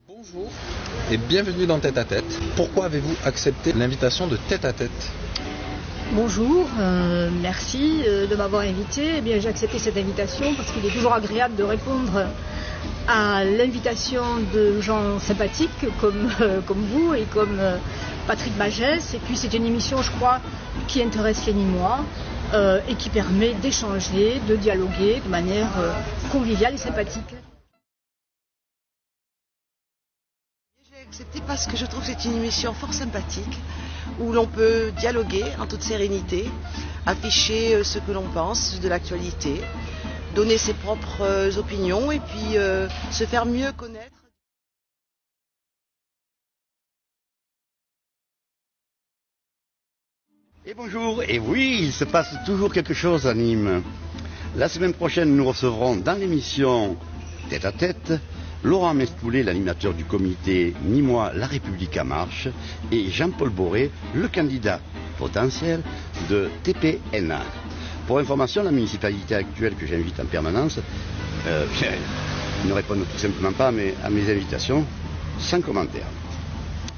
Bonjour et bienvenue dans Tête à Tête. Pourquoi avez-vous accepté l'invitation de Tête à Tête ? Bonjour, merci de m'avoir invité. Eh bien, j'ai accepté cette invitation parce qu'il est toujours agréable de répondre à l'invitation de gens sympathiques comme vous et comme Patrick Magès. Et puis c'est une émission, je crois, qui intéresse les Nîmois et qui permet d'échanger, de dialoguer de manière conviviale et sympathique. J'ai accepté parce que je trouve que c'est une émission fort sympathique où l'on peut dialoguer en toute sérénité, afficher ce que l'on pense de l'actualité, donner ses propres opinions et puis se faire mieux connaître. Et bonjour, et oui, il se passe toujours quelque chose à Nîmes. La semaine prochaine, nous recevrons dans l'émission Tête à Tête Laurent Mestoulet, l'animateur du comité Nîmois La République en marche, et Jean-Paul Boré, le candidat potentiel de TPNA. Pour information, la municipalité actuelle que j'invite en permanence ne répond tout simplement pas à mes invitations, sans commentaire.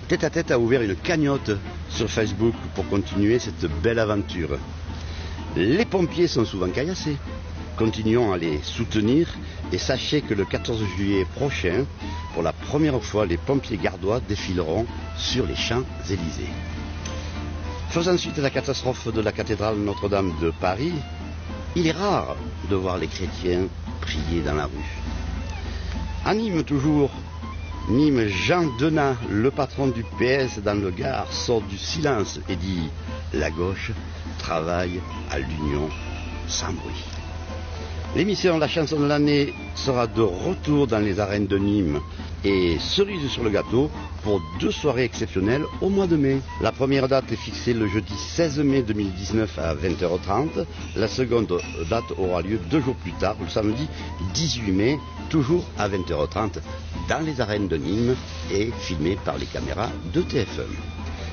Tête à Tête a ouvert une cagnotte sur Facebook pour continuer cette belle aventure. Les pompiers sont souvent caillassés. Continuons à les soutenir et sachez que le 14 juillet prochain, pour la première fois, les pompiers gardois défileront sur les Champs-Élysées. Faisant suite à la catastrophe de la cathédrale Notre-Dame de Paris, il est rare de voir les chrétiens prier dans la rue. À Nîmes toujours, Nîmes, Jean Denat, le patron du PS dans le Gard, sort du silence et dit « La gauche travaille à l'union sans bruit ». L'émission La chanson de l'année sera de retour dans les arènes de Nîmes et cerise sur le gâteau pour 2 soirées exceptionnelles au mois de mai. La première date est fixée le jeudi 16 mai 2019 à 20h30. La seconde date aura lieu 2 jours plus tard, le samedi 18 mai, toujours à 20h30 dans les arènes de Nîmes et filmée par les caméras de TF1.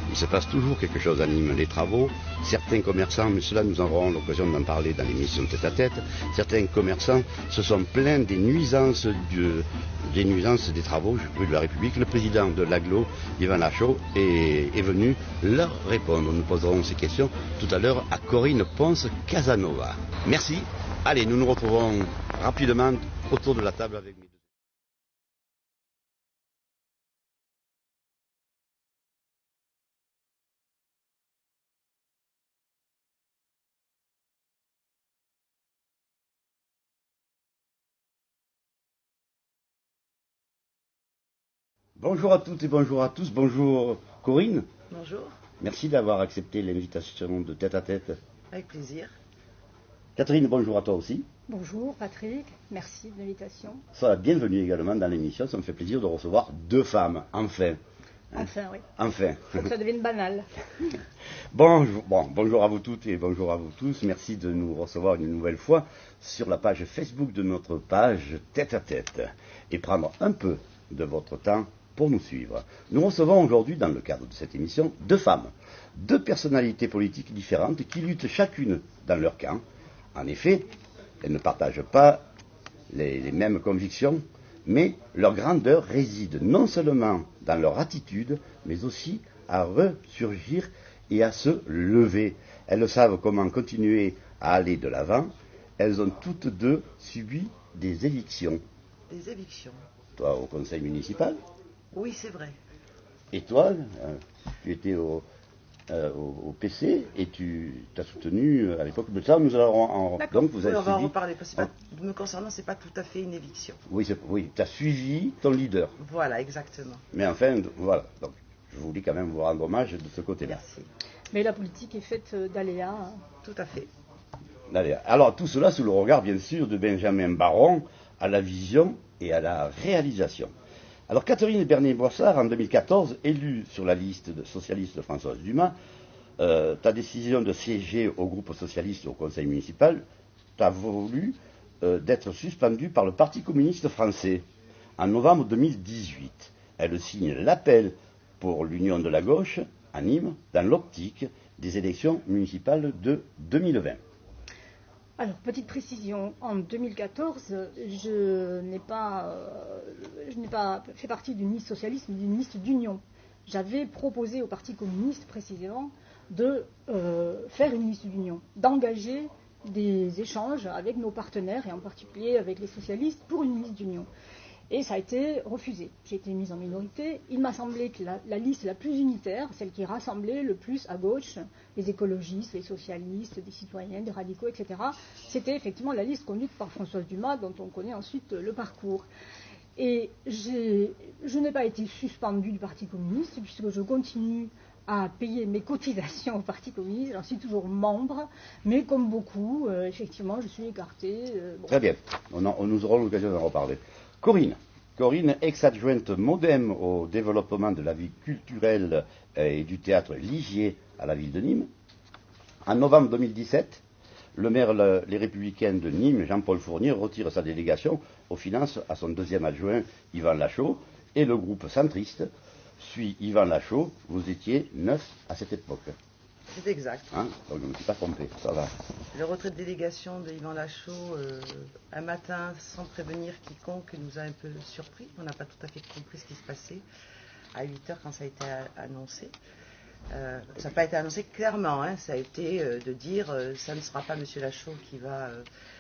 Il se passe toujours quelque chose à Nîmes, les travaux, certains commerçants, mais cela nous aurons l'occasion d'en parler dans l'émission Tête à Tête, certains commerçants se sont plaints des nuisances des travaux rue de la République. Le président de l'Aglo, Yvan Lachaud, est venu leur répondre. Nous poserons ces questions tout à l'heure à Corinne Ponce-Casanova. Merci. Allez, nous nous retrouvons rapidement autour de la table avec mes deux. Bonjour à toutes et bonjour à tous. Bonjour Corinne. Bonjour, Merci d'avoir accepté l'invitation de Tête à Tête. avec plaisir. Catherine, bonjour à toi aussi. Bonjour Patrick, merci de l'invitation. Sois la bienvenue également dans l'émission. Ça me fait plaisir de recevoir 2 femmes, enfin. Enfin, oui. Enfin. Faut que ça devienne banal. Bonjour à vous toutes et bonjour à vous tous. Merci de nous recevoir une nouvelle fois sur la page Facebook de notre page Tête à Tête et prendre un peu de votre temps pour nous suivre. Nous recevons aujourd'hui, dans le cadre de cette émission, 2 femmes, 2 personnalités politiques différentes qui luttent chacune dans leur camp. En effet, elles ne partagent pas les mêmes convictions, mais leur grandeur réside non seulement dans leur attitude, mais aussi à ressurgir et à se lever. Elles savent comment continuer à aller de l'avant. Elles ont toutes 2 subi des évictions. Des évictions. Toi au conseil municipal, Oui, c'est vrai. et toi, tu étais au PC et tu t'as soutenu à l'époque. Mais ça, nous allons donc vous Oui, avez on va en suivi. reparler. Parce que me concernant, c'est pas tout à fait une éviction. Oui, tu as suivi ton leader. Voilà, exactement. Mais enfin, voilà. Donc, je voulais quand même vous rendre hommage de ce côté-là. Merci. Mais la politique est faite d'aléas. Tout à fait. Allez, alors, tout cela sous le regard, bien sûr, de Benjamin Baron, à la vision et à la réalisation. Alors, Catherine Bernier-Boissard, en 2014, élue sur la liste socialiste de Françoise Dumas, ta décision de siéger au groupe socialiste au conseil municipal t'a voulu d'être suspendue par le Parti communiste français. En novembre 2018, elle signe l'appel pour l'Union de la gauche à Nîmes dans l'optique des élections municipales de 2020. Alors, petite précision, en 2014, je n'ai pas fait partie d'une liste socialiste, mais d'une liste d'union. J'avais proposé au Parti communiste, précisément, de faire une liste d'union, d'engager des échanges avec nos partenaires, et en particulier avec les socialistes, pour une liste d'union. Et ça a été refusé. J'ai été mise en minorité. Il m'a semblé que la liste la plus unitaire, celle qui rassemblait le plus à gauche, les écologistes, les socialistes, des citoyens, des radicaux, etc., c'était effectivement la liste conduite par Françoise Dumas, dont on connaît ensuite le parcours. Et je n'ai pas été suspendue du Parti communiste, puisque je continue à payer mes cotisations au Parti communiste. J'en suis toujours membre, mais comme beaucoup, effectivement, je suis écartée. Bon. Très bien, nous aurons l'occasion d'en reparler. Corinne, ex-adjointe MoDem au développement de la vie culturelle et du théâtre Ligier à la ville de Nîmes. En novembre 2017, le maire Les Républicains de Nîmes, Jean-Paul Fournier, retire sa délégation aux finances à son deuxième adjoint, Yvan Lachaud, et le groupe centriste suit Yvan Lachaud. Vous étiez 9 à cette époque. C'est exact. Hein, donc je ne me suis pas trompé, ça va. Le retrait de délégation de Yvan Lachaud, un matin, sans prévenir quiconque, nous a un peu surpris. On n'a pas tout à fait compris ce qui se passait à 8 heures quand ça a été annoncé. Ça n'a pas été annoncé clairement, hein. Ça a été de dire ça ne sera pas M. Lachaud qui va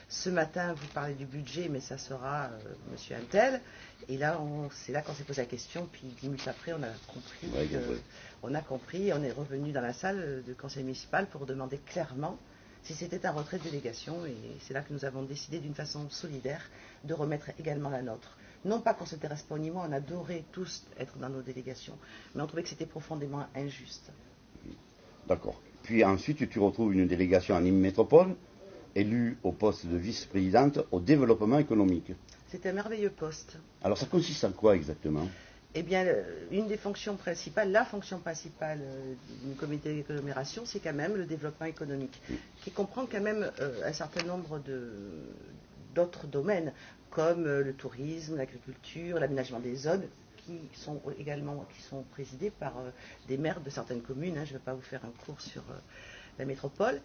ce matin vous parler du budget, mais ça sera M. Untel. Et là, c'est là qu'on s'est posé la question, puis 10 minutes après, on a compris. On est revenu dans la salle du conseil municipal pour demander clairement si c'était un retrait de délégation, et c'est là que nous avons décidé d'une façon solidaire de remettre également la nôtre. Non pas qu'on ne s'intéresse pas au Nîmois, on adorait tous être dans nos délégations, mais on trouvait que c'était profondément injuste. D'accord. Puis ensuite, tu retrouves une délégation à Nîmes Métropole, élue au poste de vice-présidente au développement économique. C'est un merveilleux poste. Alors ça consiste en quoi exactement ? Eh bien, une des fonctions principales, la fonction principale d'une comité d'agglomération, c'est quand même le développement économique, qui comprend quand même un certain nombre d'autres domaines, comme le tourisme, l'agriculture, l'aménagement des zones, qui sont présidés par des maires de certaines communes. Je ne vais pas vous faire un cours sur la métropole.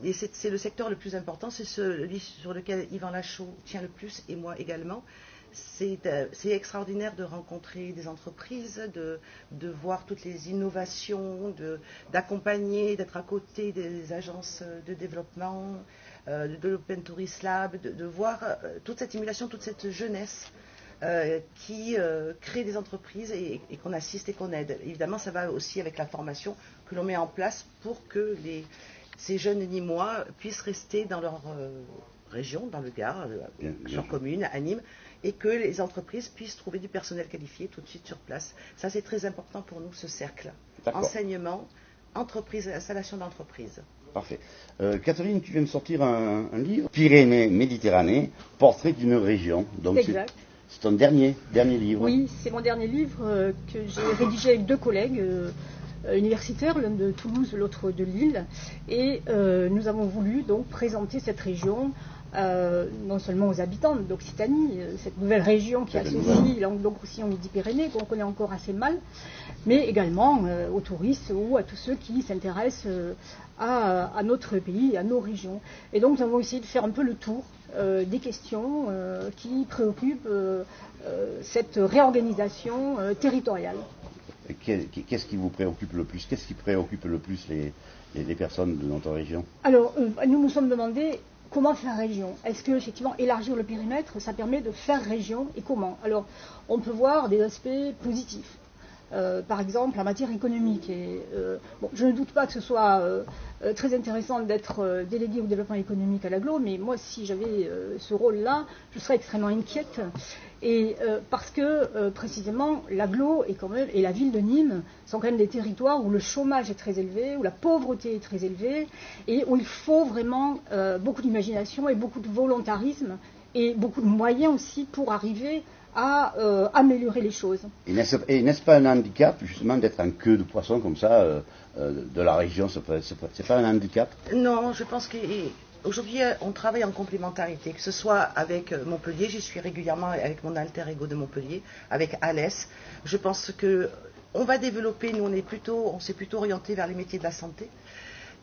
Et c'est le secteur le plus important, c'est celui sur lequel Yvan Lachaud tient le plus, et moi également. C'est extraordinaire de rencontrer des entreprises, de voir toutes les innovations, d'accompagner, d'être à côté des agences de développement, de l'Open Tourist Lab, de voir toute cette émulation, toute cette jeunesse qui crée des entreprises et qu'on assiste et qu'on aide. Évidemment, ça va aussi avec la formation que l'on met en place pour que ces jeunes Nîmois puissent rester dans leur région, dans le Gard, leur commune, à Nîmes, et que les entreprises puissent trouver du personnel qualifié tout de suite sur place. Ça, c'est très important pour nous, ce cercle. Enseignement, entreprise, installation d'entreprise. Parfait. Catherine, tu viens de sortir un livre, Pyrénées-Méditerranée, portrait d'une région. Donc exact. C'est ton dernier livre. Oui, c'est mon dernier livre que j'ai rédigé avec deux collègues universitaires, l'un de Toulouse, l'autre de Lille. Et nous avons voulu donc présenter cette région non seulement aux habitants d'Occitanie, cette nouvelle région qui associe Languedoc-Roussillon et Midi-Pyrénées, qu'on connaît encore assez mal, mais également aux touristes ou à tous ceux qui s'intéressent à notre pays, à nos régions. Et donc nous avons essayé de faire un peu le tour des questions qui préoccupent cette réorganisation territoriale. Qu'est-ce qui vous préoccupe le plus ? Qu'est-ce qui préoccupe le plus les personnes de notre région ? Alors, nous nous sommes demandé comment faire région. Est-ce que, effectivement, élargir le périmètre, ça permet de faire région, et comment ? Alors, on peut voir des aspects positifs. Par exemple, en matière économique. Je ne doute pas que ce soit très intéressant d'être délégué au développement économique à l'agglo, mais moi, si j'avais ce rôle-là, je serais extrêmement inquiète. Et parce que, précisément, l'agglo et la ville de Nîmes sont quand même des territoires où le chômage est très élevé, où la pauvreté est très élevée, et où il faut vraiment beaucoup d'imagination et beaucoup de volontarisme, et beaucoup de moyens aussi pour arriver à améliorer les choses. Et n'est-ce pas un handicap, justement, d'être en queue de poisson comme ça de la région ? C'est pas un handicap ? Non, je pense qu'aujourd'hui, on travaille en complémentarité, que ce soit avec Montpellier, j'y suis régulièrement avec mon alter ego de Montpellier, avec Alès. Je pense qu'on va développer, nous on s'est plutôt orienté vers les métiers de la santé.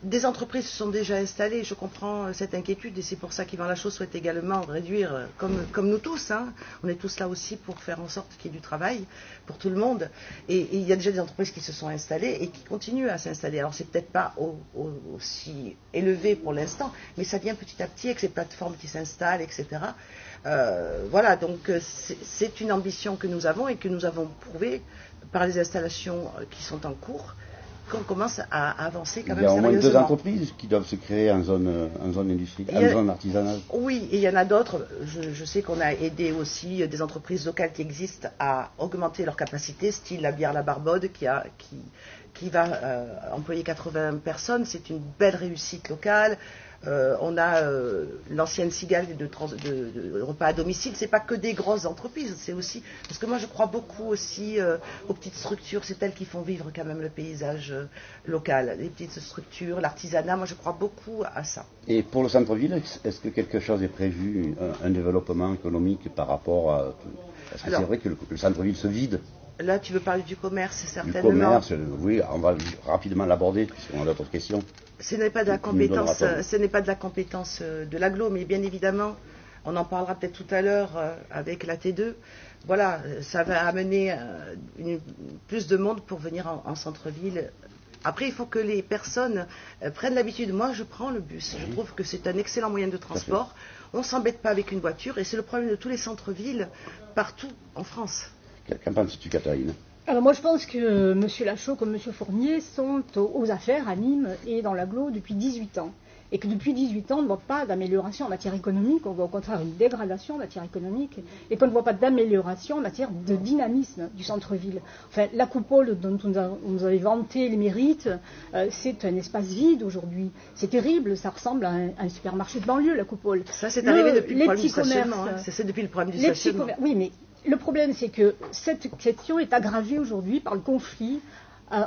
Des entreprises se sont déjà installées, je comprends cette inquiétude et c'est pour ça qu'Yvan Lachaud souhaite également réduire, comme nous tous, hein, on est tous là aussi pour faire en sorte qu'il y ait du travail pour tout le monde. Et il y a déjà des entreprises qui se sont installées et qui continuent à s'installer. Alors c'est peut-être pas aussi élevé pour l'instant, mais ça vient petit à petit avec ces plateformes qui s'installent, etc. Voilà, donc c'est une ambition que nous avons et que nous avons prouvé par les installations qui sont en cours, qu'on commence à avancer quand même sérieusement. Il y a au moins 2 entreprises qui doivent se créer en zone industrielle, en zone artisanale. Oui, et il y en a d'autres. Je sais qu'on a aidé aussi des entreprises locales qui existent à augmenter leur capacité, style la bière La Barbode qui va employer 80 personnes. C'est une belle réussite locale. On a l'ancienne cigale de repas à domicile. C'est pas que des grosses entreprises, c'est aussi parce que moi je crois beaucoup aussi aux petites structures. C'est elles qui font vivre quand même le paysage local. Les petites structures, l'artisanat. Moi je crois beaucoup à ça. Et pour le centre-ville, est-ce que quelque chose est prévu, un développement économique par rapport à Parce que c'est vrai que le centre-ville se vide. Là, tu veux parler du commerce, certainement. Du commerce, oui, on va rapidement l'aborder, puisqu'on a d'autres questions. Ce n'est pas de la compétence, de l'agglo, mais bien évidemment, on en parlera peut-être tout à l'heure avec la T2. Voilà, ça va amener plus de monde pour venir en centre-ville. Après, il faut que les personnes prennent l'habitude. Moi, je prends le bus. Je trouve que c'est un excellent moyen de transport. On ne s'embête pas avec une voiture, et c'est le problème de tous les centres-villes partout en France. Qu'en penses-tu, Catherine ? Alors moi je pense que M. Lachaud comme M. Fournier sont aux affaires à Nîmes et dans l'agglo depuis 18 ans. Et que depuis 18 ans on ne voit pas d'amélioration en matière économique, on voit au contraire une dégradation en matière économique, et qu'on ne voit pas d'amélioration en matière de dynamisme du centre-ville. Enfin, la coupole dont on nous avait vanté les mérites, c'est un espace vide aujourd'hui. C'est terrible, ça ressemble à un supermarché de banlieue, la coupole. Ça c'est arrivé depuis le problème du stationnement. C'est depuis le problème du stationnement. Oui, mais le problème, c'est que cette question est aggravée aujourd'hui par le conflit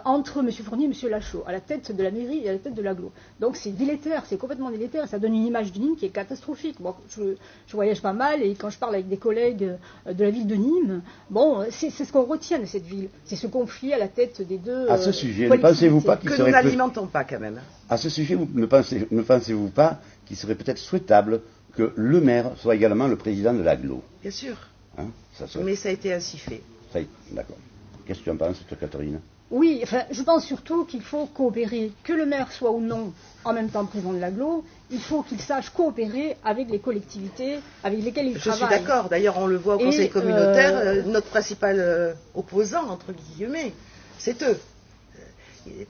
entre M. Fournier et M. Lachaud, à la tête de la mairie et à la tête de l'agglo. Donc c'est délétère, c'est complètement délétère, et ça donne une image de Nîmes qui est catastrophique. Bon, je voyage pas mal, et quand je parle avec des collègues de la ville de Nîmes, bon, c'est ce qu'on retient de cette ville, c'est ce conflit à la tête des deux. À ce sujet, ne pensez-vous pas qu'il que serait nous n'alimentons pas quand même. À ce sujet, ne pensez-vous pas qu'il serait peut-être souhaitable que le maire soit également le président de l'agglo ? Bien sûr. Hein, mais ça a été ainsi fait. D'accord. Qu'est-ce que tu en penses, toi, Catherine ? Oui, enfin, je pense surtout qu'il faut coopérer. Que le maire soit ou non en même temps président de l'agglo, il faut qu'il sache coopérer avec les collectivités avec lesquelles il travaille. Je suis d'accord. D'ailleurs, on le voit au conseil communautaire, notre principal opposant, entre guillemets, c'est eux.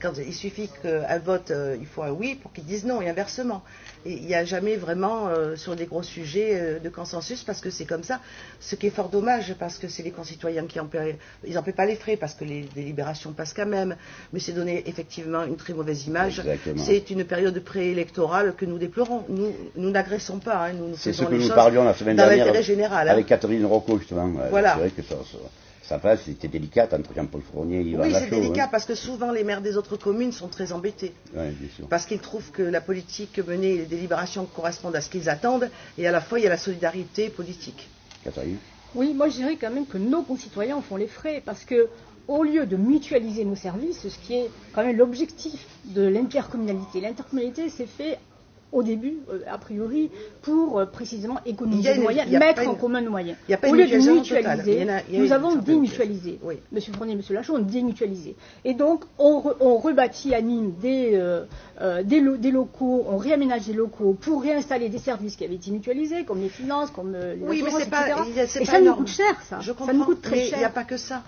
Quand il suffit qu'elle vote, il faut un oui pour qu'ils disent non, et inversement. Et il n'y a jamais vraiment, sur des gros sujets, de consensus, parce que c'est comme ça. Ce qui est fort dommage, parce que c'est les concitoyens qui ils n'en paient pas les frais, parce que les délibérations passent quand même. Mais c'est donner effectivement une très mauvaise image. Exactement. C'est une période préélectorale que nous déplorons. Nous n'agressons pas, hein, nous c'est faisons ce que les nous choses parlions la semaine dans dernière l'intérêt général. Avec Catherine Rocco, justement. Voilà. C'est vrai que ça passe, c'était délicat entre Jean-Paul Fournier et Yvan Lachaud. Oui, c'est délicat parce que souvent les maires des autres communes sont très embêtés. Oui, bien sûr. Parce qu'ils trouvent que la politique menée et les délibérations correspondent à ce qu'ils attendent, et à la fois il y a la solidarité politique. Catherine ? Oui, moi je dirais quand même que nos concitoyens en font les frais, parce que au lieu de mutualiser nos services, ce qui est quand même l'objectif de l'intercommunalité, c'est fait au début, a priori, pour précisément économiser des moyens, mettre en commun nos moyens. Au lieu de mutualiser, nous avons démutualisé. Oui. M. Fournier et M. Lachaud ont démutualisé. Et donc, on rebâtit à Nîmes des locaux, on réaménage des locaux pour réinstaller des services qui avaient été mutualisés, comme les finances, comme les assurances, etc. Et ça nous coûte cher, ça. Je comprends, ça nous coûte très cher. Il n'y a pas que ça.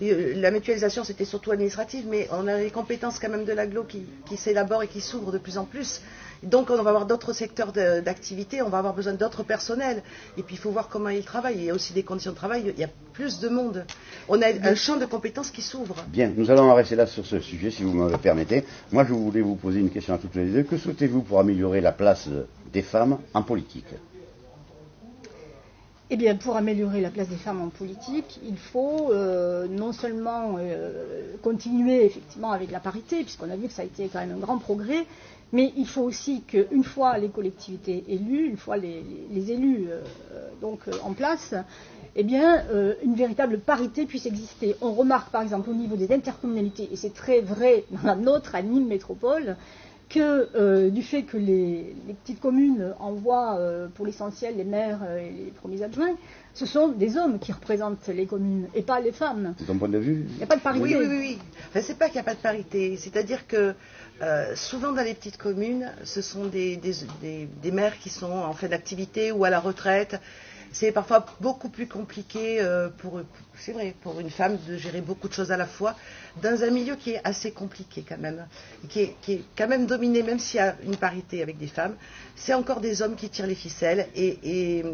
La mutualisation, c'était surtout administrative, mais on a les compétences quand même de l'agglo qui s'élaborent et qui s'ouvrent de plus en plus. Donc on va avoir d'autres secteurs d'activité, on va avoir besoin d'autres personnels. Et puis il faut voir comment ils travaillent. Il y a aussi des conditions de travail, il y a plus de monde. On a un champ de compétences qui s'ouvre. Bien, nous allons en rester là sur ce sujet, si vous me le permettez. Moi, je voulais vous poser une question à toutes les deux. Que souhaitez-vous pour améliorer la place des femmes en politique ? Eh bien, pour améliorer la place des femmes en politique, il faut non seulement continuer effectivement avec la parité, puisqu'on a vu que ça a été quand même un grand progrès, mais il faut aussi qu'une fois les collectivités élues, une fois les élus en place, eh bien, une véritable parité puisse exister. On remarque par exemple au niveau des intercommunalités, et c'est très vrai dans la nôtre, à Nîmes Métropole, du fait que les petites communes envoient pour l'essentiel les maires et les premiers adjoints, ce sont des hommes qui représentent les communes et pas les femmes. C'est ton point de vue? Il n'y a pas de parité. Oui. Enfin, c'est pas qu'il n'y a pas de parité. C'est-à-dire que souvent dans les petites communes, ce sont des maires qui sont en fin d'activité ou à la retraite. C'est parfois beaucoup plus compliqué c'est vrai, pour une femme de gérer beaucoup de choses à la fois dans un milieu qui est assez compliqué quand même, qui est quand même dominé, même s'il y a une parité avec des femmes, c'est encore des hommes qui tirent les ficelles et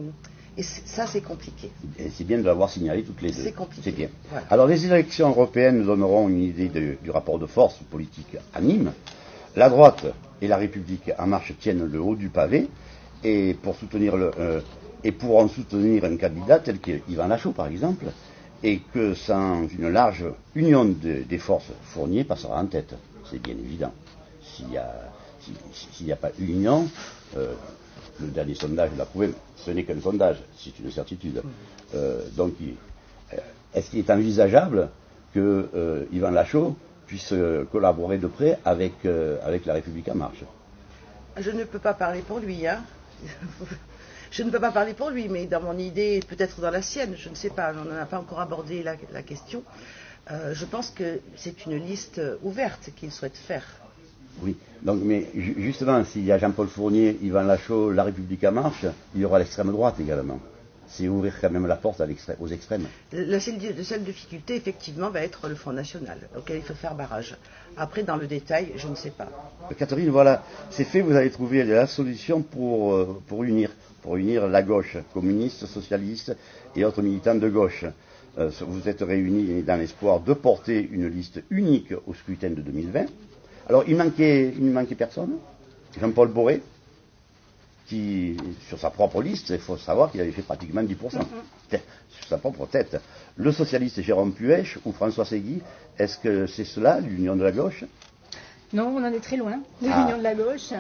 ça c'est compliqué. Et c'est bien de l'avoir signalé toutes les deux. C'est compliqué. C'est bien. Voilà. Alors les élections européennes nous donneront une idée du rapport de force politique à Nîmes. La droite et la République en marche tiennent le haut du pavé et pourront soutenir un candidat tel qu'Yvan Lachaud par exemple, et que sans une large union des forces, Fournier passera en tête. C'est bien évident. S'il n'y a pas union, le dernier sondage l'a prouvé, ce n'est qu'un sondage, c'est une certitude. Donc, est-ce qu'il est envisageable que Yvan Lachaud puisse collaborer de près avec La République En Marche? Je ne peux pas parler pour lui, hein. Je ne peux pas parler pour lui, mais dans mon idée, peut-être dans la sienne, je ne sais pas, on n'en a pas encore abordé la question. Je pense que c'est une liste ouverte qu'il souhaite faire. Oui, donc, mais justement, s'il y a Jean-Paul Fournier, Yvan Lachaud, La République En Marche, il y aura l'extrême droite également. C'est ouvrir quand même la porte aux extrêmes. La seule difficulté, effectivement, va être le Front National, auquel il faut faire barrage. Après, dans le détail, je ne sais pas. Catherine, voilà, c'est fait, vous avez trouvé la solution pour unir la gauche, communiste, socialiste et autres militants de gauche. Vous êtes réunis dans l'espoir de porter une liste unique au scrutin de 2020. Alors, il ne manquait personne. Jean-Paul Boré, qui, sur sa propre liste, il faut savoir qu'il avait fait pratiquement 10%. Sur sa propre tête. Le socialiste Jérôme Puech ou François Ségui, est-ce que c'est cela, l'union de la gauche? Non, on en est très loin de l'union de la gauche.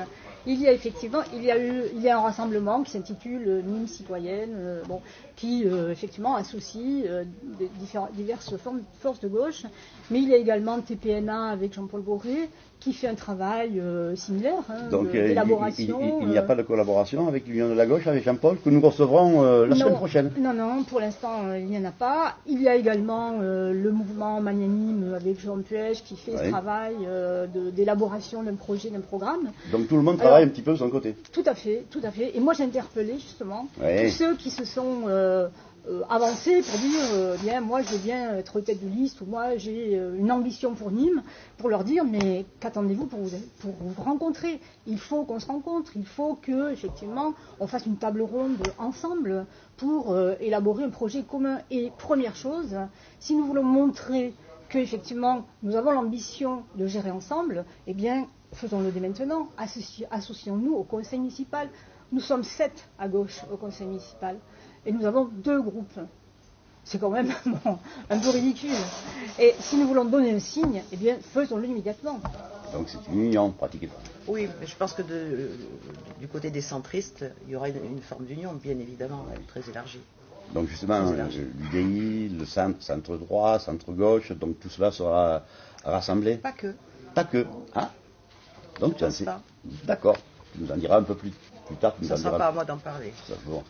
Il y a un rassemblement qui s'intitule Nîmes citoyenne, qui effectivement associe diverses forces de gauche, mais il y a également TPNA avec Jean-Paul Boré qui fait un travail similaire d'élaboration. Il n'y a pas de collaboration avec l'Union de la gauche, avec Jean-Paul, que nous recevrons la semaine prochaine? Non, pour l'instant, il n'y en a pas. Il y a également le mouvement magnanime avec Jérôme Puech qui fait ce travail d'élaboration d'un projet, d'un programme. Donc tout le monde travaille un petit peu de son côté. Tout à fait. Et moi, j'ai interpellé justement tous ceux qui se sont avancés pour dire moi, je veux bien être tête de liste, ou moi, j'ai une ambition pour Nîmes, pour leur dire mais qu'attendez-vous pour vous rencontrer? Il faut qu'on se rencontre, il faut que effectivement on fasse une table ronde ensemble pour élaborer un projet commun. Et première chose, si nous voulons montrer qu'effectivement nous avons l'ambition de gérer ensemble, eh bien faisons-le dès maintenant, associons-nous au conseil municipal. Nous sommes 7 à gauche au conseil municipal et nous avons 2 groupes. C'est quand même un peu ridicule. Et si nous voulons donner un signe, eh bien faisons-le immédiatement. Donc c'est une union pratiquement. Oui, mais je pense que du côté des centristes, il y aura une forme d'union, bien évidemment, très élargie. Donc justement, l'UDI, le centre droit, centre gauche, donc tout cela sera rassemblé? Pas que. Pas que. Ah. Donc je pense pas. D'accord. Tu nous en diras un peu plus tard. Ça ne sera pas à moi d'en parler. Bon.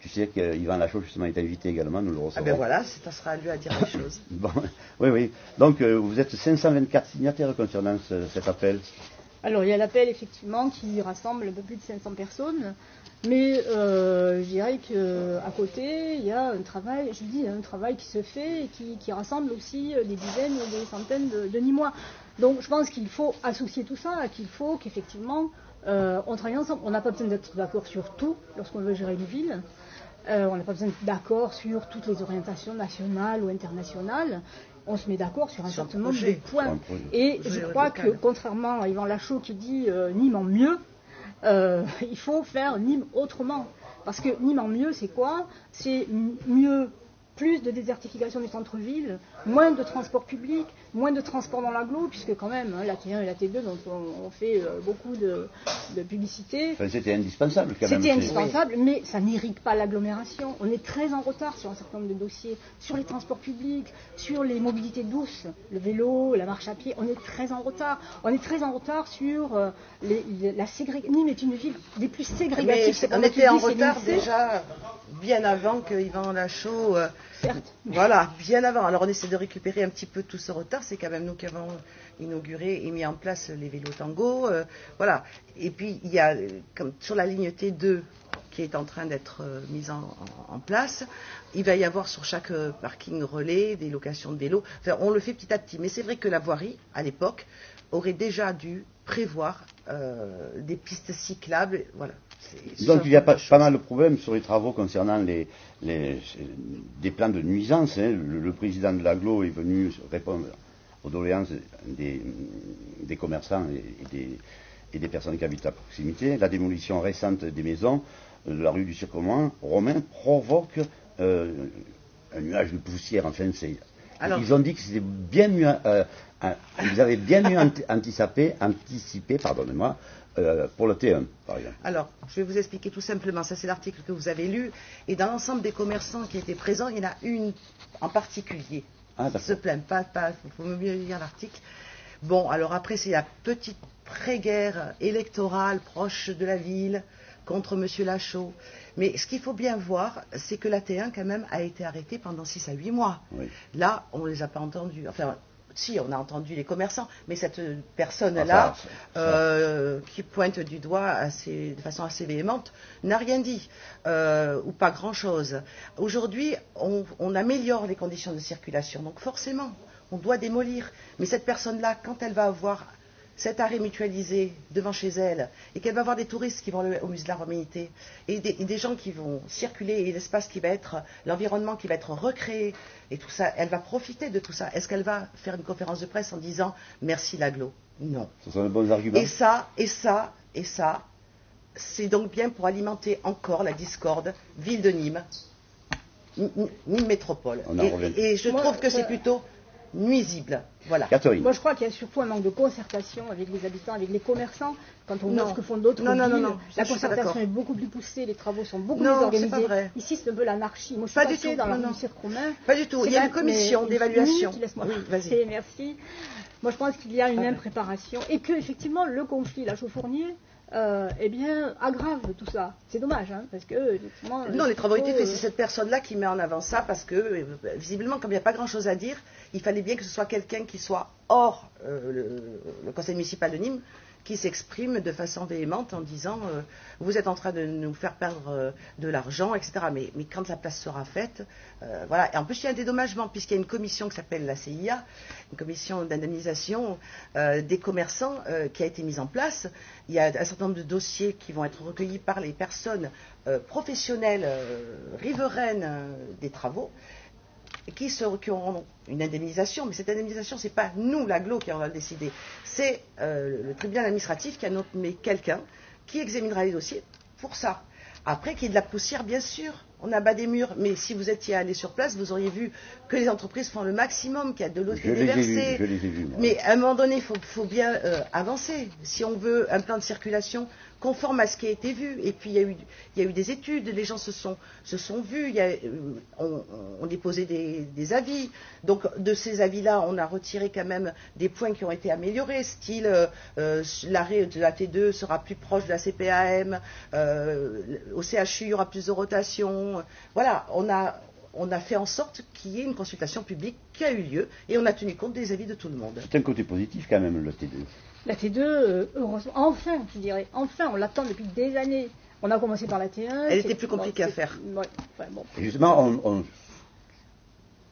Tu sais qu'Yvan Lachaud justement est invité également, nous le recevrons. Ah ben voilà, ça sera à lui à dire les choses. Bon, oui. Donc vous êtes 524 signataires concernant cet appel. Alors il y a l'appel effectivement qui rassemble un peu plus de 500 personnes, mais je dirais qu'à côté il y a un travail, un travail qui se fait et qui rassemble aussi des dizaines ou des centaines de Nîmois. Donc je pense qu'il faut associer tout ça, qu'il faut qu'effectivement on travaille ensemble. On n'a pas besoin d'être d'accord sur tout lorsqu'on veut gérer une ville. On n'a pas besoin d'être d'accord sur toutes les orientations nationales ou internationales. On se met d'accord sur un certain nombre de points. Et je crois que, contrairement à Yvan Lachaud qui dit Nîmes en mieux, il faut faire Nîmes autrement. Parce que Nîmes en mieux, c'est quoi? C'est mieux plus de désertification du centre-ville, moins de transport public, moins de transport dans l'agglo, puisque quand même, hein, la T1 et la T2 dont on fait beaucoup de publicité. Enfin, c'était indispensable quand même. C'était indispensable, mais ça n'irrigue pas l'agglomération. On est très en retard sur un certain nombre de dossiers, sur les transports publics, sur les mobilités douces, le vélo, la marche à pied, on est très en retard. On est très en retard sur la ségrégation. Nîmes est une ville des plus ségrégatives. On était en retard déjà bien avant que Yvan Lachaud... Certes. Voilà, bien avant. Alors on essaie de récupérer un petit peu tout ce retard. C'est quand même nous qui avons inauguré et mis en place les vélos tango. Voilà. Et puis il y a, comme sur la ligne T2 qui est en train d'être mise en place, il va y avoir sur chaque parking relais des locations de vélos. Enfin, on le fait petit à petit. Mais c'est vrai que la voirie, à l'époque, aurait déjà dû prévoir des pistes cyclables. Voilà. Donc il y a pas mal de problèmes sur les travaux concernant des plans de nuisance. Hein. Le président de l'agglo est venu répondre aux doléances des commerçants et des personnes qui habitent à proximité. La démolition récente des maisons de la rue du Cirque Romain provoque un nuage de poussière. Enfin, ils ont dit que c'était bien mieux, ils avaient bien mieux anticipé, pardonnez-moi, pour le T1, par exemple. Alors, je vais vous expliquer tout simplement. Ça, c'est l'article que vous avez lu. Et dans l'ensemble des commerçants qui étaient présents, il y en a une en particulier qui se plaint. Il faut mieux lire l'article. Bon, alors après, c'est la petite pré-guerre électorale proche de la ville contre M. Lachaud. Mais ce qu'il faut bien voir, c'est que la T1, quand même, a été arrêtée pendant 6 à 8 mois. Oui. Là, on ne les a pas entendus. Enfin, si, on a entendu les commerçants, mais cette personne-là, qui pointe du doigt de façon assez véhémente, n'a rien dit, ou pas grand-chose. Aujourd'hui, on améliore les conditions de circulation, donc forcément, on doit démolir. Mais cette personne-là, quand elle va avoir cet arrêt mutualisé devant chez elle, et qu'elle va avoir des touristes qui vont au musée de la Romanité, et des gens qui vont circuler, et l'espace qui va être, l'environnement qui va être recréé, et tout ça, elle va profiter de tout ça. Est-ce qu'elle va faire une conférence de presse en disant « Merci l'agglo » Non. Ce sont de bons arguments. Et ça, c'est donc bien pour alimenter encore la discorde, ville de Nîmes, Nîmes métropole. Et je trouve que c'est plutôt nuisible. Voilà. Catherine. Moi, je crois qu'il y a surtout un manque de concertation avec les habitants, avec les commerçants. Quand on voit ce que font d'autres villes, la concertation est beaucoup plus poussée, les travaux sont beaucoup plus organisés. C'est pas vrai. Ici, c'est un peu l'anarchie. Moi, je suis passée dans la rue Cirque Romain. Pas du tout. Il y a une commission d'évaluation. Oui, vas-y. Merci. Moi, je pense qu'il y a une impréparation et que, effectivement, le conflit Lachaud-Fournier aggrave tout ça. C'est dommage, hein, parce que non, les travaux ont été faits. C'est cette personne-là qui met en avant ça, parce que visiblement, comme il n'y a pas grand-chose à dire, il fallait bien que ce soit quelqu'un qui soit hors le conseil municipal de Nîmes, qui s'exprime de façon véhémente en disant vous êtes en train de nous faire perdre de l'argent, etc. Mais quand la place sera faite, voilà. Et en plus, il y a un dédommagement, puisqu'il y a une commission qui s'appelle la CIA, une commission d'indemnisation des commerçants qui a été mise en place. Il y a un certain nombre de dossiers qui vont être recueillis par les personnes professionnelles riveraines des travaux, qui auront une indemnisation, mais cette indemnisation, ce n'est pas nous, l'agglo, qui en va le décider. C'est le tribunal administratif qui a nommé quelqu'un qui examinera les dossiers pour ça. Après, qu'il y ait de la poussière, bien sûr, on abat des murs, mais si vous étiez allé sur place, vous auriez vu que les entreprises font le maximum, qu'il y a de l'eau qui est déversée. Je les ai vus, moi. Mais à un moment donné, il faut bien avancer. Si on veut un plan de circulation conforme à ce qui a été vu, et puis il y a eu des études, les gens se sont vus, on déposait des avis. Donc de ces avis-là, on a retiré quand même des points qui ont été améliorés, style l'arrêt de la T2 sera plus proche de la CPAM, au CHU il y aura plus de rotation. Voilà, on a fait en sorte qu'il y ait une consultation publique qui a eu lieu, et on a tenu compte des avis de tout le monde. C'est un côté positif quand même, le T2. La T2, heureusement, enfin, je dirais, enfin, on l'attend depuis des années. On a commencé par la T1. Elle était plus compliquée à faire. Ouais, bon. Et justement,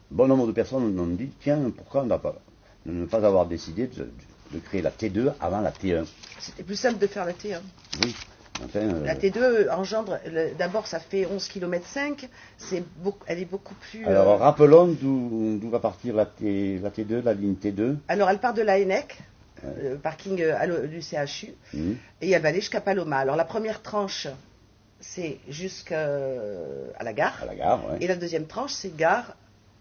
bon nombre de personnes ont dit, tiens, pourquoi ne pas avoir décidé de créer la T2 avant la T1? C'était plus simple de faire la T1. Oui. Enfin, la T2 engendre, d'abord ça fait 11,5 km, elle est beaucoup plus... Alors rappelons d'où va partir la T2, la ligne T2. Alors elle part de la ENEC, le parking du CHU, et elle va aller jusqu'à Paloma. Alors la première tranche c'est jusqu'à la gare. À la gare, ouais. Et la deuxième tranche, c'est gare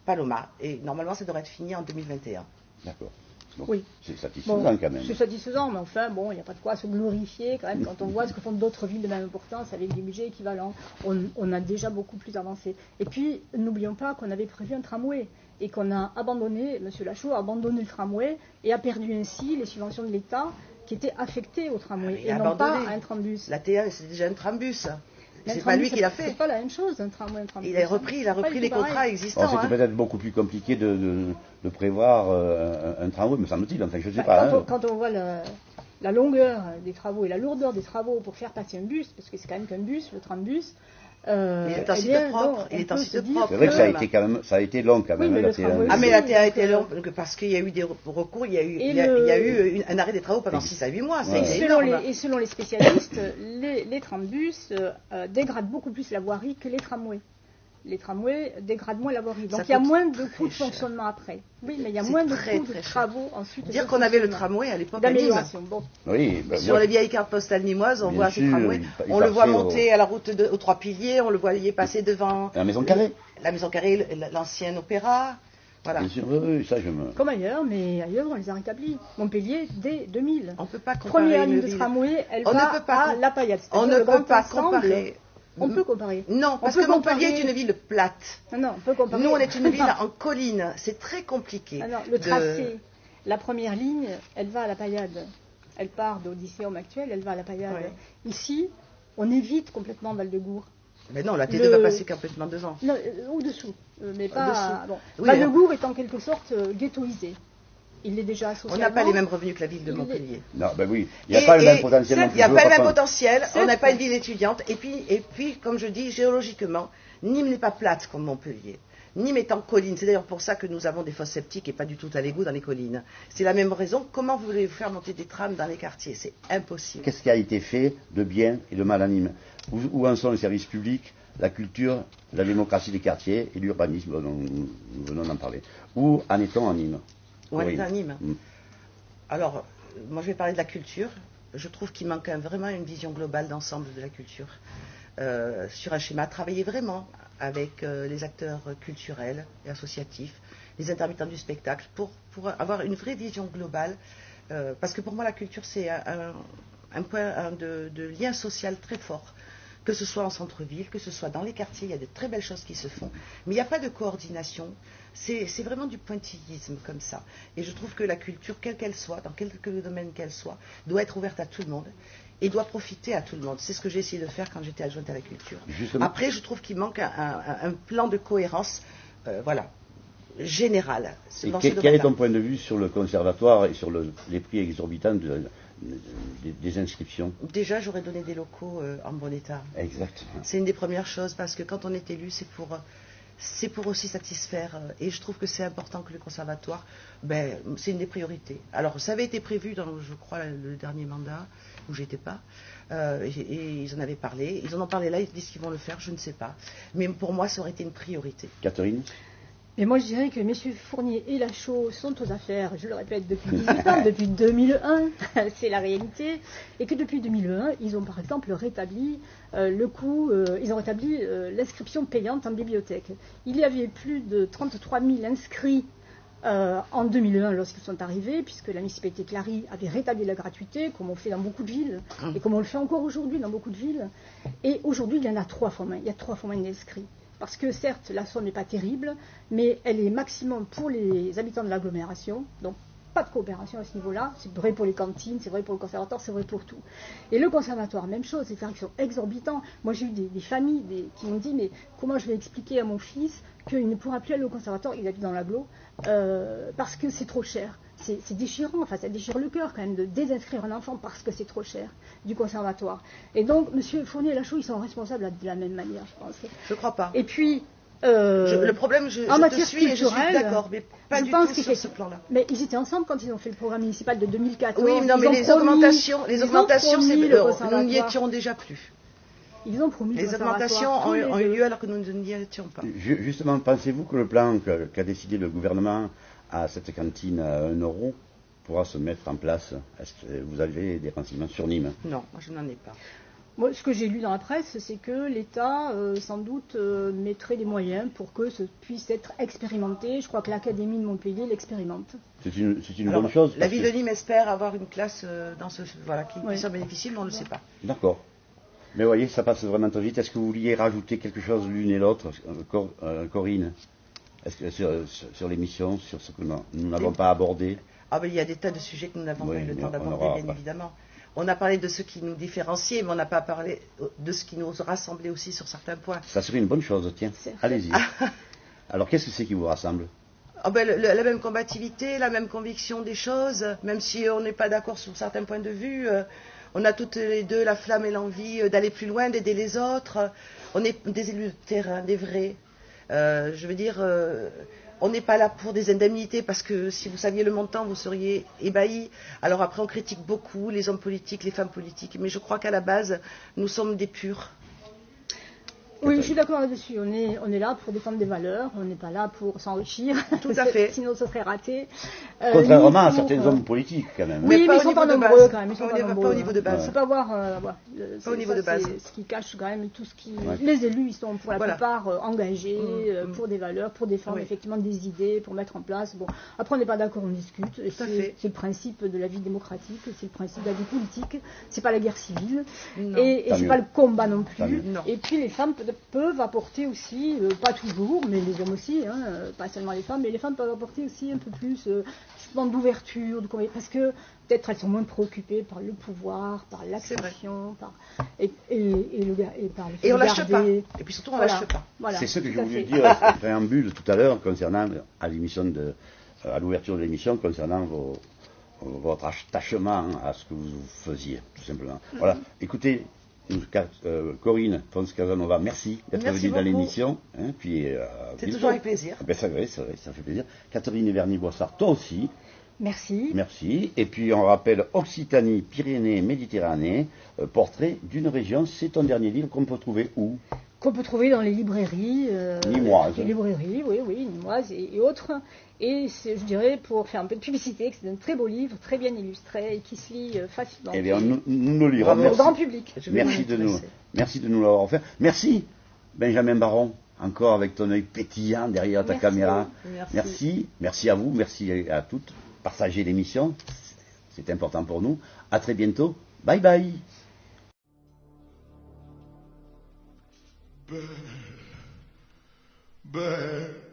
Paloma. Et normalement, ça devrait être fini en 2021. D'accord. Donc, Oui. c'est satisfaisant quand même. C'est satisfaisant, mais enfin, bon, il n'y a pas de quoi se glorifier quand même quand on voit ce que font d'autres villes de même importance avec des budgets équivalents. On a déjà beaucoup plus avancé. Et puis, n'oublions pas qu'on avait prévu un tramway et qu'on a abandonné, M. Lachaud a abandonné le tramway et a perdu ainsi les subventions de l'État qui étaient affectées au tramway et non pas à un trambus. La TA, c'est déjà un trambus. Mais C'est pas lui qui l'a fait. C'est pas la même chose, un tramway, un trambus. Il a repris les contrats existants. C'était peut-être beaucoup plus compliqué de prévoir un tramway, me semble-t-il. Enfin, je ne sais pas. Quand on voit la longueur des travaux et la lourdeur des travaux pour faire passer un bus, parce que c'est quand même qu'un bus, le trambus. Il est en site propre. C'est vrai que ça a été long quand même. Oui, mais la TA a été longue parce qu'il y a eu des recours, il y a eu un arrêt des travaux pendant 6 à 8 mois. Et selon les spécialistes, les trambus dégradent beaucoup plus la voirie que les tramways. Les tramways dégradent moins la voirie. Donc il y a moins de coûts de fonctionnement après. Oui, mais il y a moins de coûts de travaux ensuite. Dire qu'on avait le tramway à l'époque à Nîmes. Bon. Oui, sur les vieilles cartes postales nîmoises, on voit ces tramways. On le voit monter à la route aux Trois Piliers, on le voit y passer devant la Maison Carrée. La Maison Carrée, l'ancien opéra. Voilà. Bien sûr, oui, ça je me... Comme ailleurs, mais ailleurs on les a rétablis. Montpellier, dès 2000. On ne peut pas comparer. Première ligne de tramway, elle va à La Paillade. On ne peut pas comparer. On peut comparer. Non, parce que Montpellier est une ville plate. Non, on peut comparer. Nous, on est une ville en colline. C'est très compliqué. Le tracé, la première ligne, elle va à La Paillade. Elle part de Odysséum actuel, elle va à La Paillade. Oui. Ici, on évite complètement Val-de-Gour. Mais non, la T2 va passer complètement devant. Non, au-dessous. Mais pas. Bon. Oui, Val-de-Gour est en quelque sorte ghettoisé. Il est déjà socialement. On n'a pas les mêmes revenus que la ville de Montpellier. Non, ben oui. Il n'y a pas le même potentiel. Il n'y a pas le même potentiel. On n'a pas une ville étudiante. Et puis, comme je dis, géologiquement, Nîmes n'est pas plate comme Montpellier. Nîmes est en colline. C'est d'ailleurs pour ça que nous avons des fosses septiques et pas du tout à l'égout dans les collines. C'est la même raison. Comment voulez-vous faire monter des trams dans les quartiers? C'est impossible. Qu'est-ce qui a été fait de bien et de mal à Nîmes? Où en sont les services publics, la culture, la démocratie des quartiers et l'urbanisme dont nous venons d'en parler? Où en est-on à Nîmes? Où est à Nîmes? Alors, moi je vais parler de la culture. Je trouve qu'il manque vraiment une vision globale d'ensemble de la culture. Sur un schéma, travailler vraiment avec les acteurs culturels et associatifs, les intermittents du spectacle, pour avoir une vraie vision globale. Parce que pour moi, la culture, c'est un point de lien social très fort. Que ce soit en centre-ville, que ce soit dans les quartiers, il y a de très belles choses qui se font. Mais il n'y a pas de coordination. C'est vraiment du pointillisme comme ça. Et je trouve que la culture, quelle qu'elle soit, dans quelque domaine qu'elle soit, doit être ouverte à tout le monde et doit profiter à tout le monde. C'est ce que j'ai essayé de faire quand j'étais adjointe à la culture. Justement. Après, je trouve qu'il manque un plan de cohérence, général. Quel est ton point de vue sur le conservatoire et sur les prix exorbitants des inscriptions? Déjà, j'aurais donné des locaux en bon état. Exactement. C'est une des premières choses, parce que quand on est élu, c'est pour aussi satisfaire. Et je trouve que c'est important que le conservatoire, c'est une des priorités. Alors, ça avait été prévu dans, je crois, le dernier mandat, où j'étais pas. Et ils en avaient parlé. Ils en ont parlé là, ils disent qu'ils vont le faire, je ne sais pas. Mais pour moi, ça aurait été une priorité. Catherine? Mais moi, je dirais que messieurs Fournier et Lachaud sont aux affaires, je le répète, depuis 18 ans, depuis 2001, c'est la réalité, et que depuis 2001, ils ont par exemple rétabli ils ont rétabli l'inscription payante en bibliothèque. Il y avait plus de 33 000 inscrits en 2001 lorsqu'ils sont arrivés, puisque la municipalité Clary avait rétabli la gratuité, comme on fait dans beaucoup de villes, et comme on le fait encore aujourd'hui dans beaucoup de villes. Et aujourd'hui, il y en a 3 fois moins, il y a 3 fois moins d'inscrits. Parce que certes, la somme n'est pas terrible, mais elle est maximum pour les habitants de l'agglomération. Donc, pas de coopération à ce niveau-là. C'est vrai pour les cantines, c'est vrai pour le conservatoire, c'est vrai pour tout. Et le conservatoire, même chose, c'est-à-dire qu'ils sont exorbitants. Moi, j'ai eu des familles qui m'ont dit, mais comment je vais expliquer à mon fils qu'il ne pourra plus aller au conservatoire, il habite dans l'agglo, parce que c'est trop cher. C'est déchirant, enfin ça déchire le cœur quand même de désinscrire un enfant parce que c'est trop cher du conservatoire. Et donc, M. Fournier et Lachaud, ils sont responsables de la même manière, je pense. Je ne crois pas. Et puis, le problème, je te suis et je suis d'accord, mais pas du tout sur ce plan-là. Mais ils étaient ensemble quand ils ont fait le programme municipal de 2014. Oui, non, mais les augmentations, nous n'y étions déjà plus. Ils ont promis les augmentations ont eu lieu alors que nous n'y étions pas. Justement, pensez-vous que le plan qu'a décidé le gouvernement à cette cantine à 1 euro pourra se mettre en place? Est-ce que vous avez des renseignements sur Nîmes? Non, moi je n'en ai pas. Moi, ce que j'ai lu dans la presse, c'est que l'État, sans doute, mettrait des moyens pour que ce puisse être expérimenté. Je crois que l'Académie de Montpellier l'expérimente. C'est une bonne chose. La ville de Nîmes espère avoir une classe qui puisse en Oui. bénéficier, mais on ne le sait pas. D'accord. Mais vous voyez, ça passe vraiment très vite. Est-ce que vous vouliez rajouter quelque chose l'une et l'autre, Corinne? Est-ce que sur l'émission, sur ce que nous n'avons pas abordé? Ah ben il y a des tas de sujets que nous n'avons pas eu le temps d'aborder, bien évidemment. On a parlé de ce qui nous différenciait, mais on n'a pas parlé de ce qui nous rassemblait aussi sur certains points. Ça serait une bonne chose, tiens. Allez-y. Alors, qu'est-ce que c'est qui vous rassemble? Ah ben, la même combativité, la même conviction des choses, même si on n'est pas d'accord sur certains points de vue. On a toutes les deux la flamme et l'envie d'aller plus loin, d'aider les autres. On est des élus de terrain, des vrais. Je veux dire, on n'est pas là pour des indemnités parce que si vous saviez le montant, vous seriez ébahis. Alors après, on critique beaucoup les hommes politiques, les femmes politiques, mais je crois qu'à la base, nous sommes des purs. Oui, je suis d'accord là-dessus. On est là pour défendre des valeurs, on n'est pas là pour s'enrichir. Tout à fait. Sinon, ce serait raté. Contrairement à certains hommes politiques, quand même. Oui, mais ils sont pas nombreux quand même. Ils sont pas au niveau de base. Il faut pas voir. Pas au niveau de base. C'est ce qui cache quand même tout ce qui. Les élus, ils sont pour la plupart engagés pour des valeurs, pour défendre effectivement des idées, pour mettre en place. Bon, après, on n'est pas d'accord, on discute. C'est le principe de la vie démocratique, c'est le principe de la vie politique. C'est pas la guerre civile et c'est pas le combat non plus. Et puis les femmes peuvent apporter aussi, pas toujours, mais les hommes aussi, pas seulement les femmes, mais les femmes peuvent apporter aussi un peu plus d'ouverture, parce que peut-être elles sont moins préoccupées par le pouvoir, par l'action, et on lâche pas. Et puis surtout, on lâche pas. Voilà, c'est ce que je voulais dire en préambule tout à l'heure concernant, à l'ouverture de l'émission, concernant votre attachement à ce que vous faisiez, tout simplement. Voilà, écoutez, Corinne Fons-Casanova, merci d'être venue dans l'émission. C'est toujours avec plaisir. C'est vrai, ça fait plaisir. Catherine Verny-Boissard, toi aussi. Merci. Merci. Et puis on rappelle Occitanie, Pyrénées, Méditerranée, portrait d'une région. C'est ton dernier livre qu'on peut trouver où? Qu'on peut trouver dans les librairies. Nîmoises. Les librairies, oui, nîmoises et autres. Et je dirais, pour faire un peu de publicité, que c'est un très beau livre, très bien illustré et qui se lit facilement. Eh bien, nous le lirons. Au grand public. Merci de nous l'avoir offert. Merci, Benjamin Baron, encore avec ton œil pétillant derrière ta caméra. Merci à vous, merci à toutes. Partagez l'émission, c'est important pour nous. À très bientôt. Bye bye. Belle.